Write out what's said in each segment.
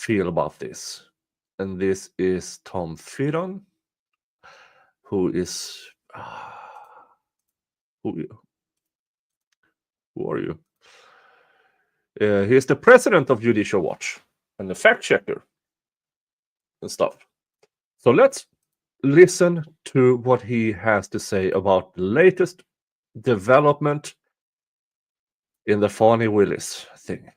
feel about this. And this is Tom Fidon, who is who are you? He is the president of Judicial Watch and the fact checker and stuff. So let's listen to what he has to say about the latest development in the Fani Willis thing.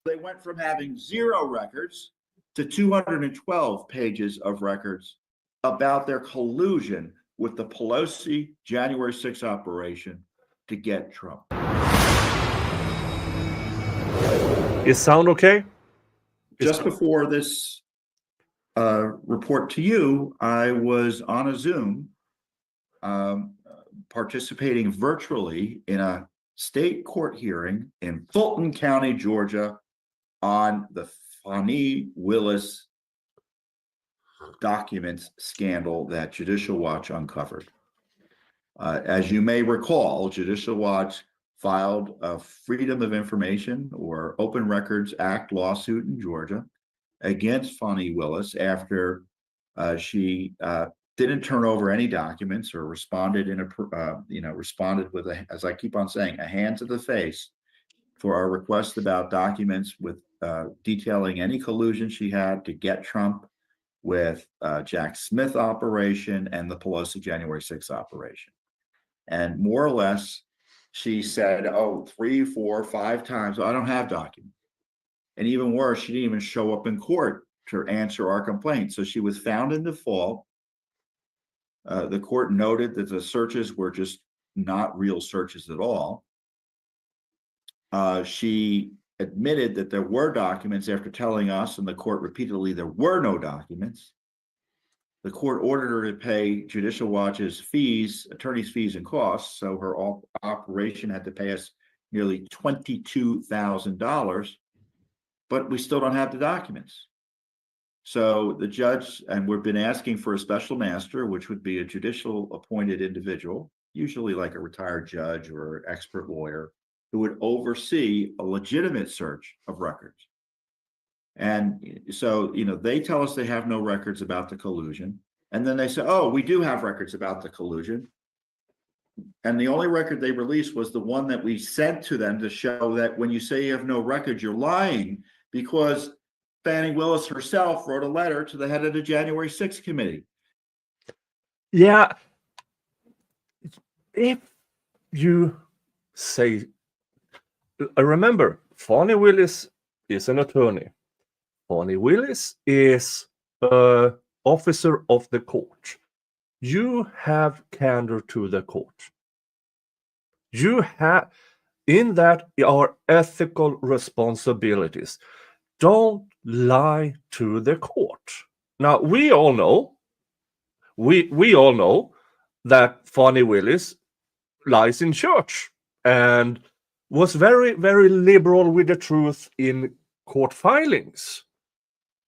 They went from having 0 records to 212 pages of records about their collusion with the Pelosi January 6th operation to get Trump. Is sound okay? Just before this report to you, I was on a Zoom participating virtually in a state court hearing in Fulton County, Georgia, on the Fani Willis documents scandal that Judicial Watch uncovered. As you may recall, Judicial Watch filed a Freedom of Information or Open Records Act lawsuit in Georgia against Fani Willis after she didn't turn over any documents or responded responded with a, as I keep on saying, a hand to the face for our request about documents with detailing any collusion she had to get Trump with Jack Smith operation and the Pelosi January 6th operation. And more or less, she said, 3, 4, 5 times, I don't have documents. And even worse, she didn't even show up in court to answer our complaint. So she was found in default. The court noted that the searches were just not real searches at all. She admitted that there were documents after telling us and the court repeatedly there were no documents. The court ordered her to pay Judicial Watch's fees, attorney's fees and costs. So her operation had to pay us nearly $22,000, but we still don't have the documents. So the judge, and we've been asking for a special master, which would be a judicial appointed individual, usually like a retired judge or an expert lawyer, who would oversee a legitimate search of records. And so, they tell us they have no records about the collusion. And then they say, we do have records about the collusion. And the only record they released was the one that we sent to them to show that when you say you have no records, you're lying, because Fani Willis herself wrote a letter to the head of the January 6th committee. Yeah. If you say, remember, Fani Willis is an attorney. Fani Willis is an officer of the court. You have candor to the court. You have, in that are ethical responsibilities. Don't lie to the court. Now, we all know that Fani Willis lies in church and was very, very liberal with the truth in court filings.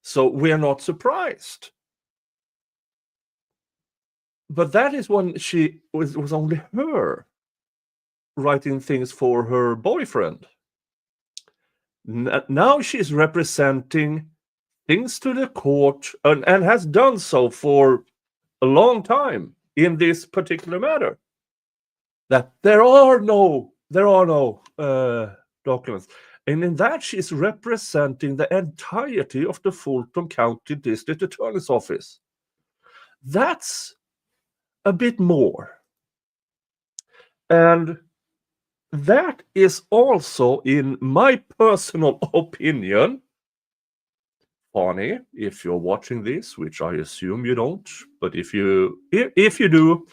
So we are not surprised. But that is when she was only her writing things for her boyfriend. Now she's representing things to the court and has done so for a long time in this particular matter. That there are no documents. And in that, she's representing the entirety of the Fulton County District Attorney's Office. That's a bit more. And that is also, in my personal opinion, Fani, if you're watching this, which I assume you don't, but if you do,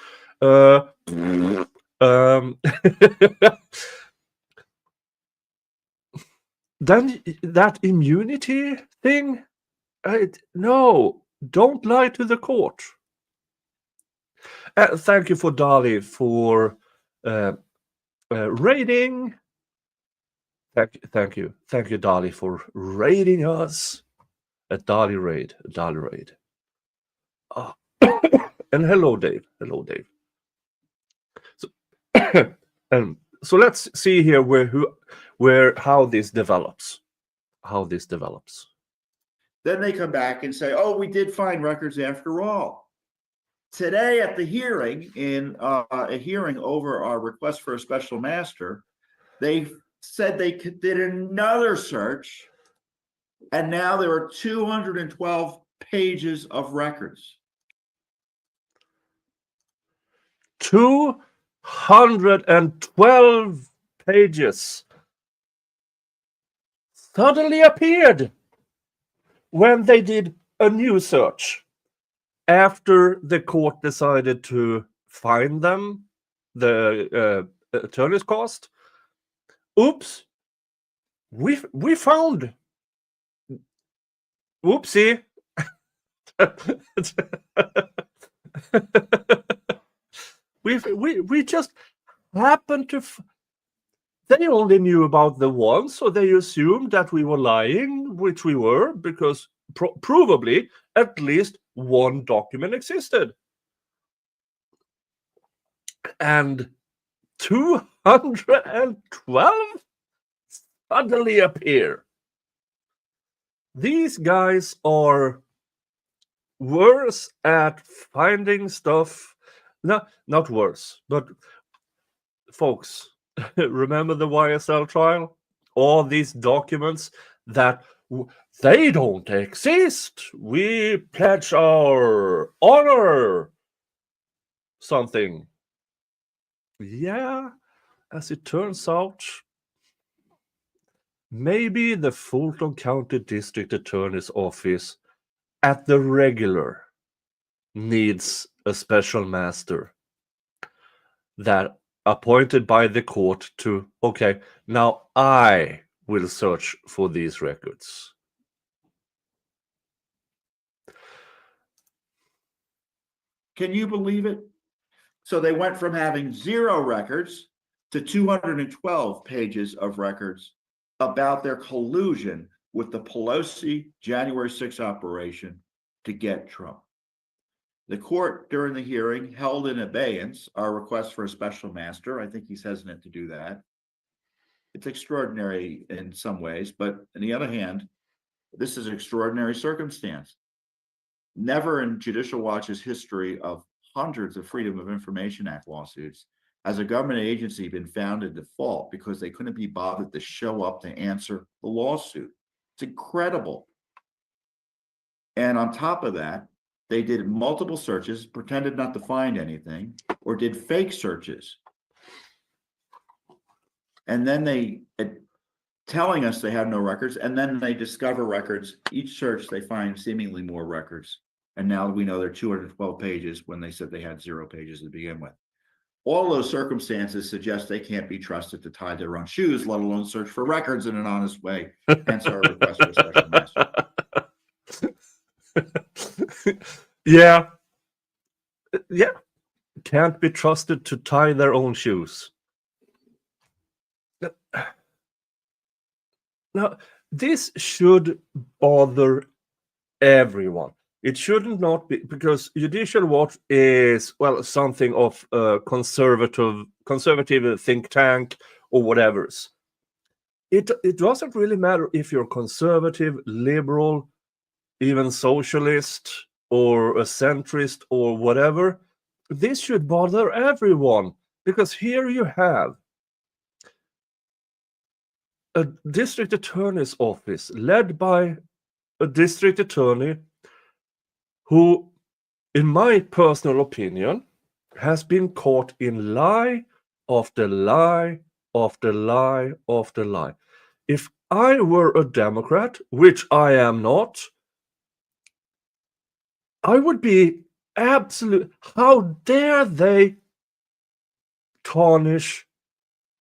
then that immunity thing, no, don't lie to the court. Thank you for Dali for raiding. Thank you, Dali, for raiding us. A Dali raid. Oh. And hello, Dave. So, so let's see here how this develops. how this develops. Then they come back and say, oh, we did find records after all. Today at the hearing, in a hearing over our request for a special master, they said they did another search, and now there are 212 pages of records. 212 pages suddenly appeared when they did a new search after the court decided to fine them the attorney's cost. Oops, we found. Oopsie. we just happened to. They only knew about the one, so they assumed that we were lying, which we were, because provably at least one document existed. And 212 suddenly appear. These guys are worse at finding stuff. No, not worse, but folks, remember the YSL trial? All these documents that they don't exist. We pledge our honor. Something. Yeah, as it turns out, maybe the Fulton County District Attorney's Office at the regular needs a special master that appointed by the court to, okay, now I will search for these records. Can you believe it? So they went from having 0 records to 212 pages of records about their collusion with the Pelosi January 6 operation to get Trump. The court during the hearing held in abeyance our request for a special master. I think he's hesitant to do that. It's extraordinary in some ways, but on the other hand, this is an extraordinary circumstance. Never in Judicial Watch's history of hundreds of Freedom of Information Act lawsuits has a government agency been found in default because they couldn't be bothered to show up to answer the lawsuit. It's incredible. And on top of that, they did multiple searches, pretended not to find anything, or did fake searches. And then they telling us they have no records, and then they discover records. Each search, they find seemingly more records. And now we know they're 212 pages when they said they had 0 pages to begin with. All those circumstances suggest they can't be trusted to tie their own shoes, let alone search for records in an honest way. Hence our request for a special master. Yeah. Can't be trusted to tie their own shoes. Now, this should bother everyone. It shouldn't not be, because Judicial Watch is, well, something of a conservative think tank or whatever's. It doesn't really matter if you're conservative, liberal, even socialist, or a centrist, or whatever. This should bother everyone, because here you have a district attorney's office led by a district attorney who, in my personal opinion, has been caught in lie after lie after lie after lie. If I were a Democrat, which I am not, I would be absolute. How dare they tarnish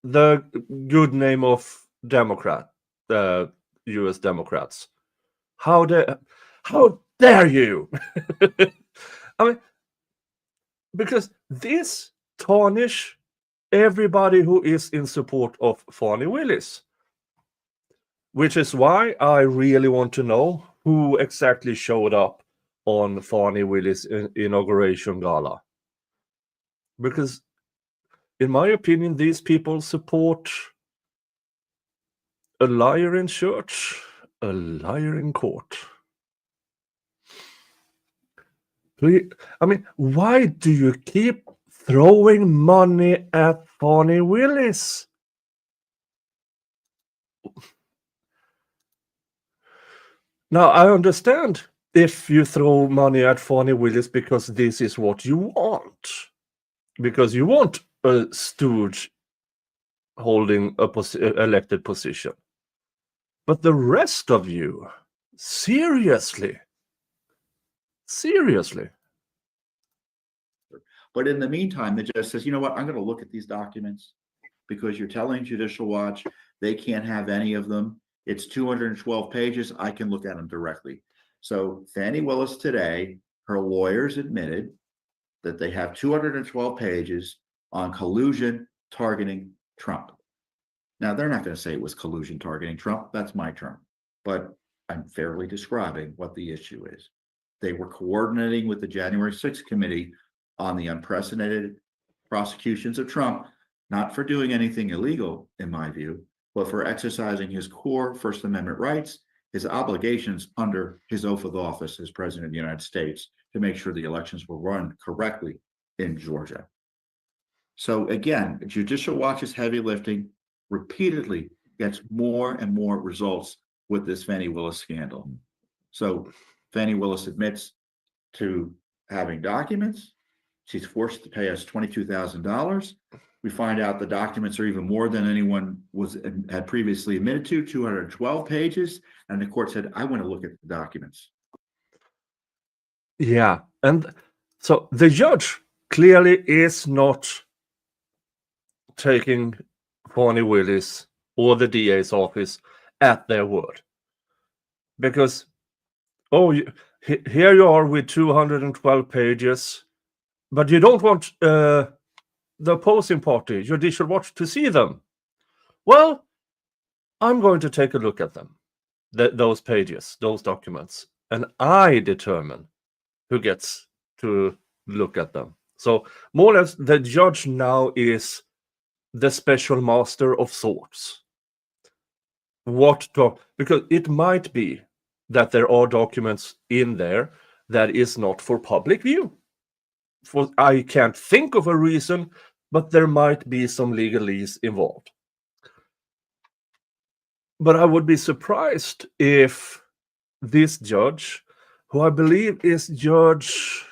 the good name of Democrat, U.S. Democrats? How dare you? I mean, because this tarnish everybody who is in support of Fani Willis, which is why I really want to know who exactly showed up on Fani Willis' inauguration gala. Because, in my opinion, these people support a liar in church A liar in court. I mean, why do you keep throwing money at Fani Willis? Now, I understand if you throw money at Fani Willis because this is what you want. Because you want a stooge holding a elected position. But the rest of you, seriously. But in the meantime, the judge says, you know what, I'm going to look at these documents because you're telling Judicial Watch they can't have any of them. It's 212 pages. I can look at them directly. So Fani Willis today, her lawyers admitted that they have 212 pages on collusion targeting Trump. Now, they're not going to say it was collusion targeting Trump. That's my term. But I'm fairly describing what the issue is. They were coordinating with the January 6th committee on the unprecedented prosecutions of Trump, not for doing anything illegal, in my view, but for exercising his core First Amendment rights, his obligations under his oath of office as president of the United States to make sure the elections were run correctly in Georgia. So again, Judicial Watch's heavy lifting repeatedly gets more and more results with this Fani Willis scandal. So Fani Willis admits to having documents. She's forced to pay us $22,000. We find out the documents are even more than anyone had previously admitted to, 212 pages. And the court said, I want to look at the documents. Yeah. And so the judge clearly is not taking Fani Willis or the DA's office at their word. Because, here you are with 212 pages, but you don't want the opposing party, Judicial Watch, to see them. Well, I'm going to take a look at them, those pages, those documents, and I determine who gets to look at them. So more or less, the judge now is the special master of sorts. Because it might be that there are documents in there that is not for public view. I can't think of a reason, but there might be some legalese involved. But I would be surprised if this judge, who I believe is Judge,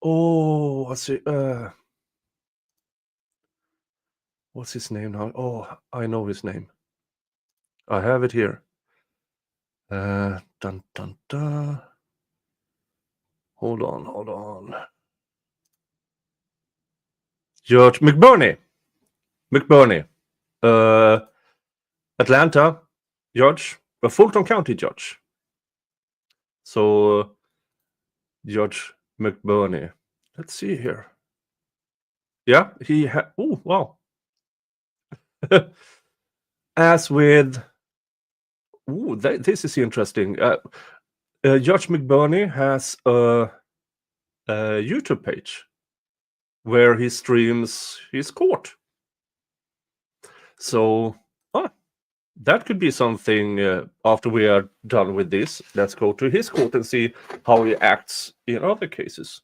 what's his name now? Oh, I know his name. I have it here. Dun, dun, dun. Hold on. Judge McBurney. Atlanta judge, a Fulton County judge. So Judge McBurney. Let's see here. Yeah, he had. Oh, wow. As with. This is interesting. Judge McBurney has a YouTube page where he streams his court. So that could be something after we are done with this. Let's go to his court and see how he acts in other cases.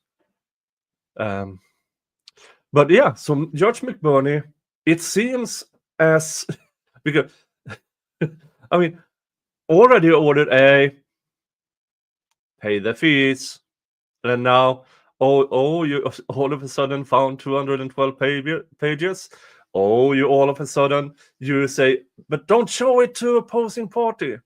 But yeah, so Judge McBurney, it seems as because I mean, already ordered A, pay the fees, and now you all of a sudden found 212 pages. You all of a sudden you say, but don't show it to opposing party.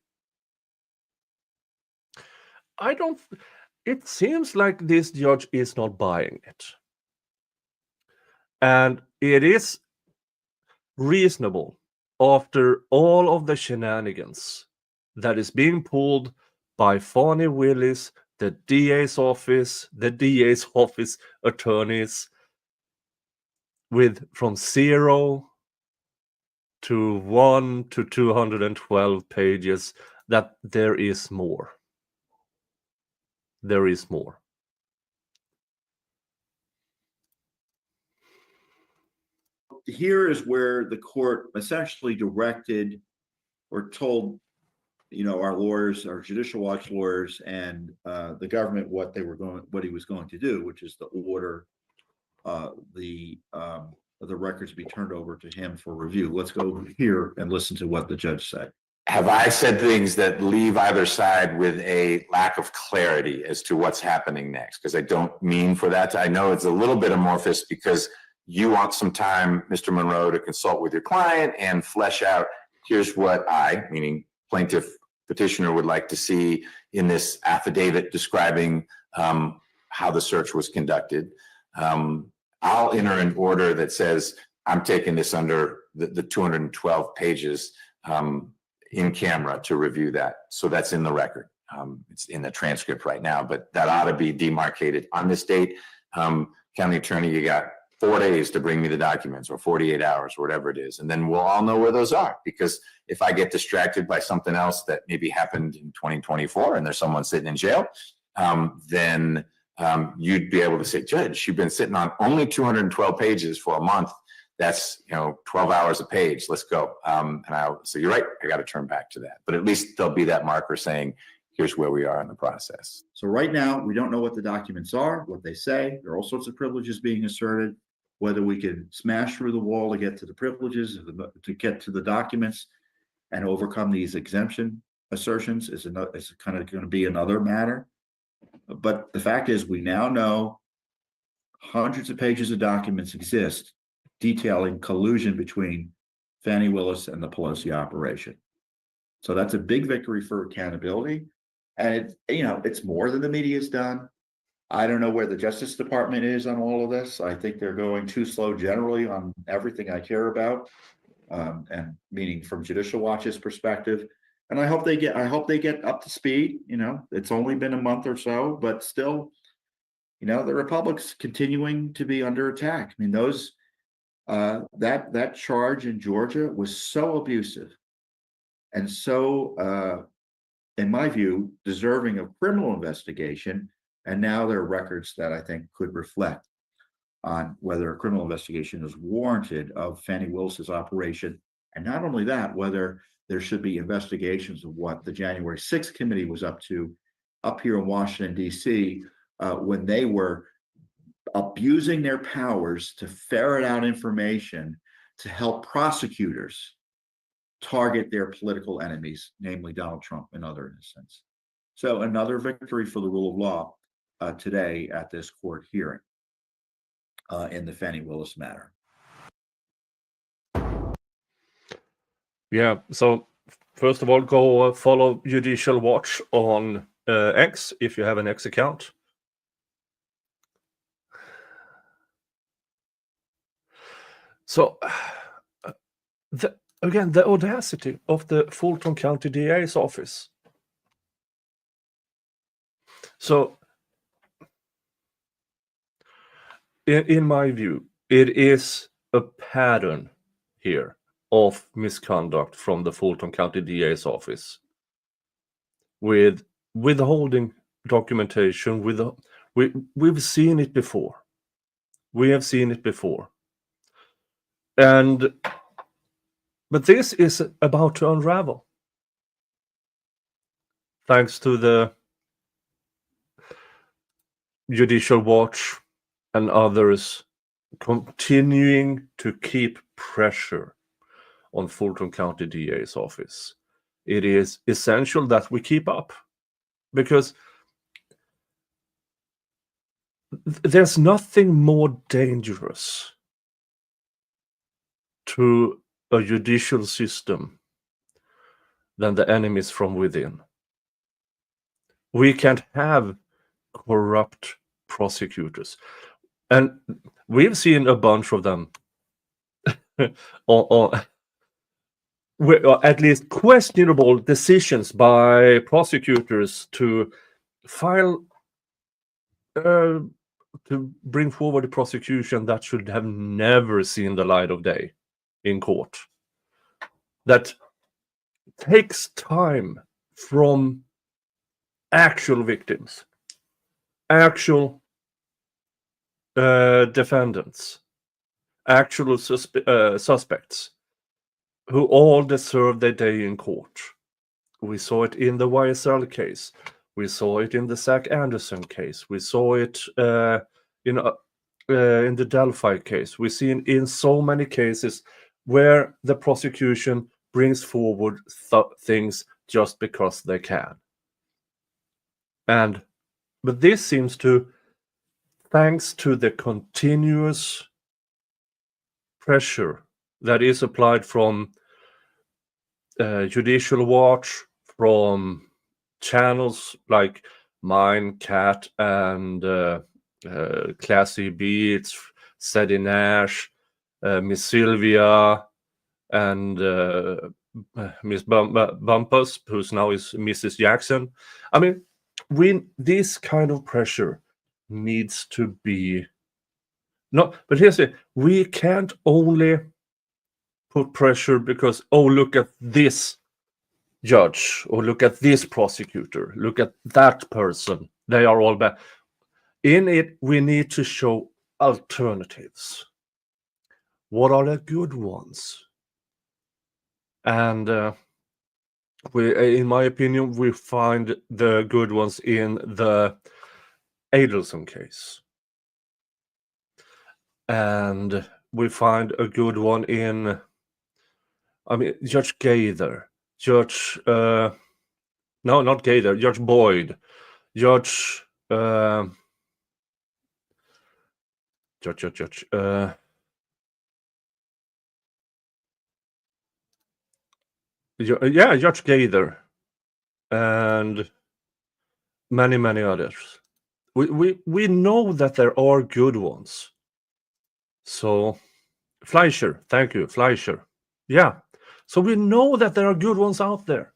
It seems like this judge is not buying it. And it is reasonable after all of the shenanigans that is being pulled by Fani Willis, the DA's office attorneys, from 0 to 1 to 212 pages, that there is more. There is more. Here is where the court essentially directed or told our lawyers, our Judicial Watch lawyers, and the government what he was going to do, which is to order the records be turned over to him for review. Let's go here and listen to what the judge said. Have I said things that leave either side with a lack of clarity as to what's happening next? Because I don't mean for that. I know it's a little bit amorphous because you want some time, Mr. Monroe, to consult with your client and flesh out, here's what I, meaning plaintiff petitioner, would like to see in this affidavit describing how the search was conducted. I'll enter an order that says I'm taking this under the 212 pages in camera to review that. So that's in the record. It's in the transcript right now, but that ought to be demarcated on this date. County attorney, you got 4 days to bring me the documents, or 48 hours, or whatever it is. And then we'll all know where those are, because if I get distracted by something else that maybe happened in 2024 and there's someone sitting in jail, then you'd be able to say, Judge, you've been sitting on only 212 pages for a month. That's 12 hours a page. Let's go. So you're right. I got to turn back to that. But at least there'll be that marker saying, here's where we are in the process. So right now, we don't know what the documents are, what they say. There are all sorts of privileges being asserted. Whether we can smash through the wall to get to the privileges, to get to the documents, and overcome these exemption assertions is kind of going to be another matter. But the fact is, we now know hundreds of pages of documents exist detailing collusion between Fani Willis and the Pelosi operation. So that's a big victory for accountability. And it's more than the media's done. I don't know where the Justice Department is on all of this. I think they're going too slow generally on everything I care about, and meaning from Judicial Watch's perspective. And I hope they get up to speed. It's only been a month or so, but still, the Republic's continuing to be under attack. I mean, those that charge in Georgia was so abusive and so, in my view, deserving of criminal investigation. And now there are records that I think could reflect on whether a criminal investigation is warranted of Fani Willis's operation. And not only that, whether there should be investigations of what the January 6th committee was up to up here in Washington, D.C., when they were abusing their powers to ferret out information to help prosecutors target their political enemies, namely Donald Trump and other innocents. So another victory for the rule of law today at this court hearing in the Fani Willis matter. Yeah, so first of all, go follow Judicial Watch on X if you have an X account. So, again, the audacity of the Fulton County DA's office. So, in my view, it is a pattern here of misconduct from the Fulton County DA's office, with withholding documentation. We've seen it before. We have seen it before. But this is about to unravel, thanks to the Judicial Watch and others continuing to keep pressure on Fulton County DA's office. It is essential that we keep up, because there's nothing more dangerous to a judicial system than the enemies from within. We can't have corrupt prosecutors. And we've seen a bunch of them on at least questionable decisions by prosecutors to file to bring forward a prosecution that should have never seen the light of day in court. That takes time from actual victims, actual defendants, actual suspects, who all deserve their day in court. We saw it in the YSL case. We saw it in the Zach Anderson case. We saw it in the Delphi case. We've seen in so many cases where the prosecution brings forward things just because they can. But this seems to, thanks to the continuous pressure that is applied from Judicial Watch, from channels like mine, Cat, and Classy Beats, Sadie Nash, Miss Sylvia, and Miss Bumpus, who's now is Mrs. Jackson. I mean, this kind of pressure needs to be but here's it. We can't only put pressure because, oh, look at this judge, or look at this prosecutor, look at that person, they are all bad. In it, we need to show alternatives. What are the good ones? And in my opinion, we find the good ones in the Adelson case. And we find a good one in, Judge Gaither, Judge, no, not Gaither, Judge Boyd, Judge, yeah, Judge Gaither, and many others. We know that there are good ones. So Fleischer, thank you, Fleischer. Yeah. So we know that there are good ones out there.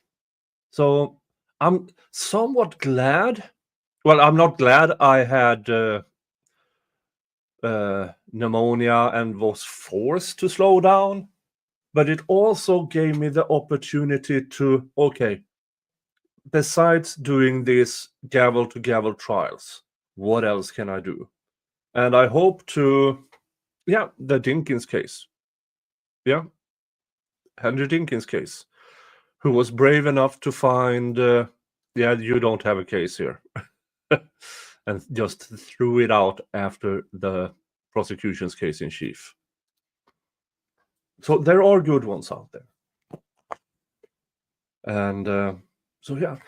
So I'm somewhat glad. Well, I'm not glad I had pneumonia and was forced to slow down, but it also gave me the opportunity to, okay, besides doing these gavel-to-gavel trials, what else can I do? And I hope to, the Dinkins case. Yeah, Henry Dinkins case, who was brave enough to find, you don't have a case here, and just threw it out after the prosecution's case in chief. So there are good ones out there. And so, yeah,